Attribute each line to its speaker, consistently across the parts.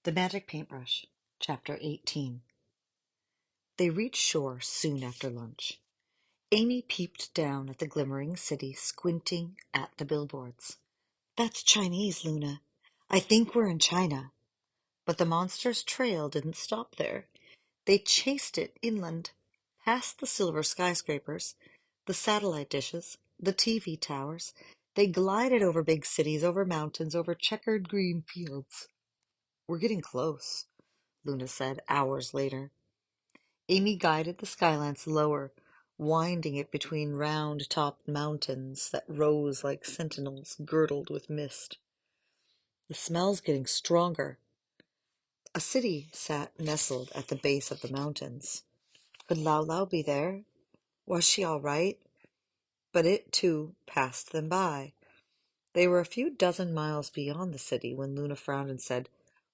Speaker 1: The Magic Paintbrush, Chapter 18. They reached shore soon after lunch. Amy peeped down at the glimmering city, squinting at the billboards. "That's Chinese, Luna. I think we're in China." But the monster's trail didn't stop there. They chased it inland, past the silver skyscrapers, the satellite dishes, the TV towers. They glided over big cities, over mountains, over checkered green fields. "We're getting close," Luna said, hours later. Amy guided the Skylance lower, winding it between round-topped mountains that rose like sentinels girdled with mist. "The smell's getting stronger." A city sat nestled at the base of the mountains. Could Lau Lau be there? Was she all right? But it, too, passed them by. They were a few dozen miles beyond the city when Luna frowned and said,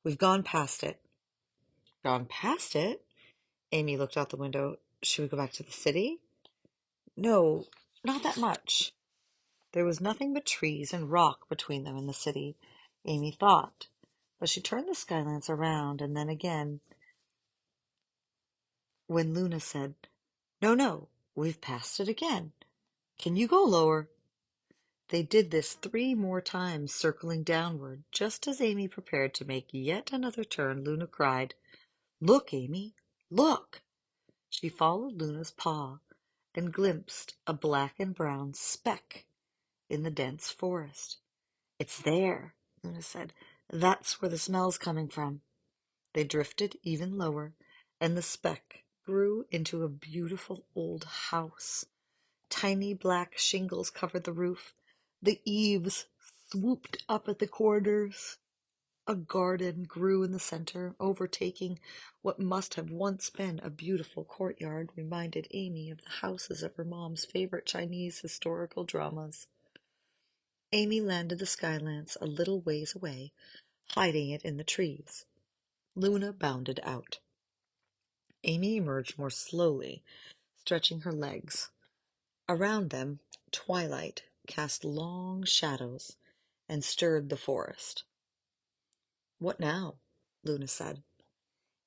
Speaker 1: "We've gone past it." "Gone past it?" Amy looked out the window. "Should we go back to the city?" "No, not that much." There was nothing but trees and rock between them and the city, Amy thought. But she turned the Skylance around, and then again, when Luna said, "No, no, we've passed it again. Can you go lower?" They did this 3 more times, circling downward. Just as Amy prepared to make yet another turn, Luna cried, "Look, Amy, look!" She followed Luna's paw and glimpsed a black and brown speck in the dense forest. "It's there," Luna said. "That's where the smell's coming from." They drifted even lower, and the speck grew into a beautiful old house. Tiny black shingles covered the roof. The eaves swooped up at the corners. A garden grew in the center, overtaking what must have once been a beautiful courtyard, reminded Amy of the houses of her mom's favorite Chinese historical dramas. Amy landed the Skylance a little ways away, hiding it in the trees. Luna bounded out. Amy emerged more slowly, stretching her legs. Around them, twilight cast long shadows and stirred the forest. "What now?" Luna said.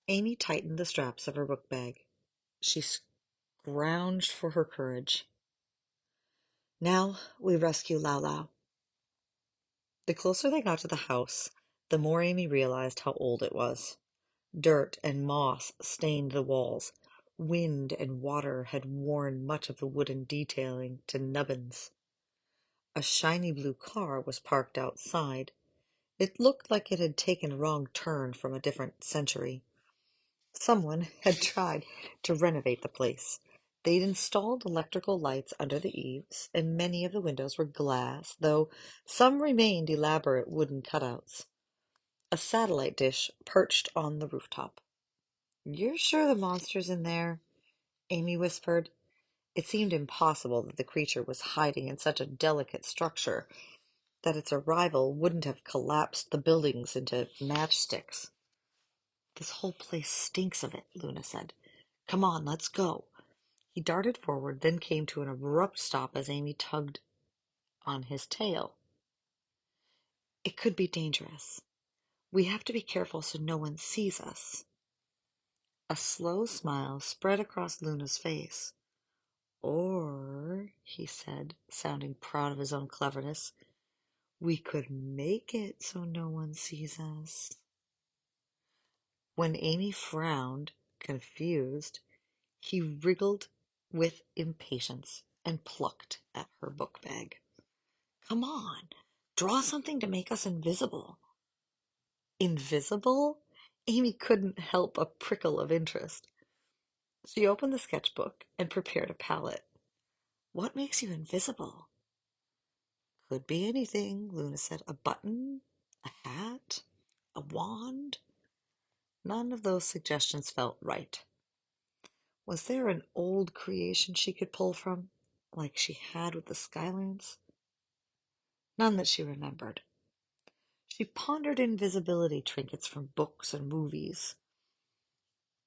Speaker 1: Amy tightened the straps of her book bag. She scrounged for her courage. "Now we rescue Lau Lau." The closer they got to the house, the more Amy realized how old it was. Dirt and moss stained the walls. Wind and water had worn much of the wooden detailing to nubbins. A shiny blue car was parked outside. It looked like it had taken a wrong turn from a different century. Someone had tried to renovate the place. They'd installed electrical lights under the eaves, and many of the windows were glass, though some remained elaborate wooden cutouts. A satellite dish perched on the rooftop. "You're sure the monster's in there?" Amy whispered. It seemed impossible that the creature was hiding in such a delicate structure, that its arrival wouldn't have collapsed the buildings into matchsticks. "This whole place stinks of it," Luna said. "Come on, let's go." He darted forward, then came to an abrupt stop as Amy tugged on his tail. "It could be dangerous. We have to be careful so no one sees us." A slow smile spread across Luna's face. "Or," he said, sounding proud of his own cleverness, "we could make it so no one sees us." When Amy frowned, confused, he wriggled with impatience and plucked at her book bag. "Come on, draw something to make us invisible." Invisible? Amy couldn't help a prickle of interest. She opened the sketchbook and prepared a palette. "What makes you invisible?" "Could be anything," Luna said. "A button? A hat? A wand?" None of those suggestions felt right. Was there an old creation she could pull from, like she had with the Skylance? None that she remembered. She pondered invisibility trinkets from books and movies.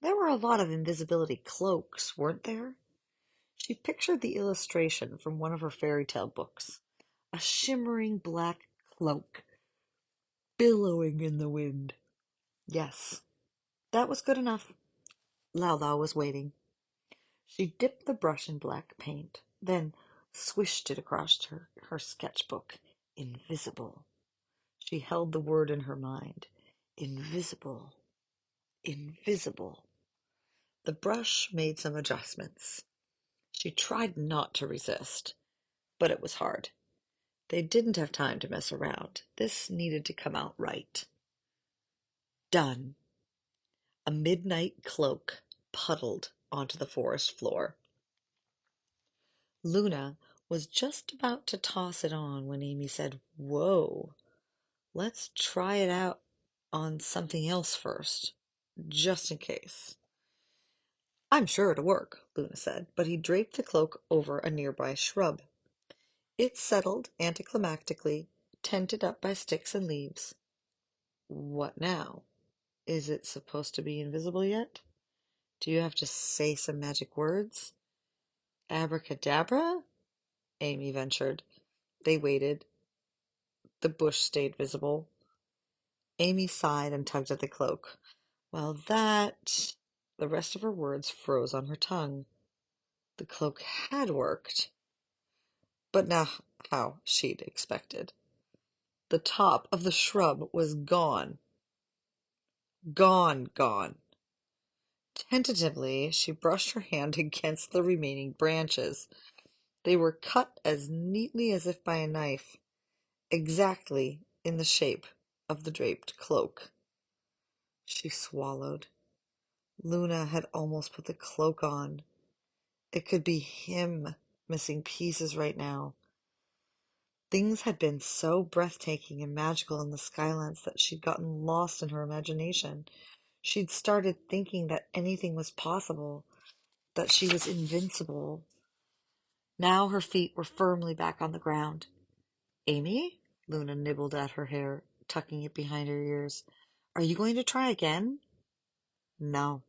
Speaker 1: There were a lot of invisibility cloaks, weren't there? She pictured the illustration from one of her fairy tale books. A shimmering black cloak, billowing in the wind. Yes, that was good enough. Lao Lao was waiting. She dipped the brush in black paint, then swished it across her sketchbook. Invisible. She held the word in her mind. Invisible. Invisible. The brush made some adjustments. She tried not to resist, but it was hard. They didn't have time to mess around. This needed to come out right. Done. A midnight cloak puddled onto the forest floor. Luna was just about to toss it on when Amy said, "Whoa, let's try it out on something else first, just in case." "I'm sure it'll work," Luna said, but he draped the cloak over a nearby shrub. It settled anticlimactically, tented up by sticks and leaves. What now? Is it supposed to be invisible yet? Do you have to say some magic words? Abracadabra? Amy ventured. They waited. The bush stayed visible. Amy sighed and tugged at the cloak. Well, that... The rest of her words froze on her tongue. The cloak had worked, but not how she'd expected. The top of the shrub was gone. Gone, gone. Tentatively, she brushed her hand against the remaining branches. They were cut as neatly as if by a knife, exactly in the shape of the draped cloak. She swallowed. Luna had almost put the cloak on. It could be him missing pieces right now. Things had been so breathtaking and magical in the Skylands that she'd gotten lost in her imagination. She'd started thinking that anything was possible, that she was invincible. Now her feet were firmly back on the ground. "Amy?" Luna nibbled at her hair, tucking it behind her ears. "Are you going to try again?" "No."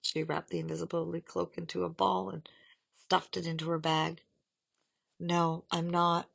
Speaker 1: She wrapped the invisibility cloak into a ball and stuffed it into her bag. "No, I'm not.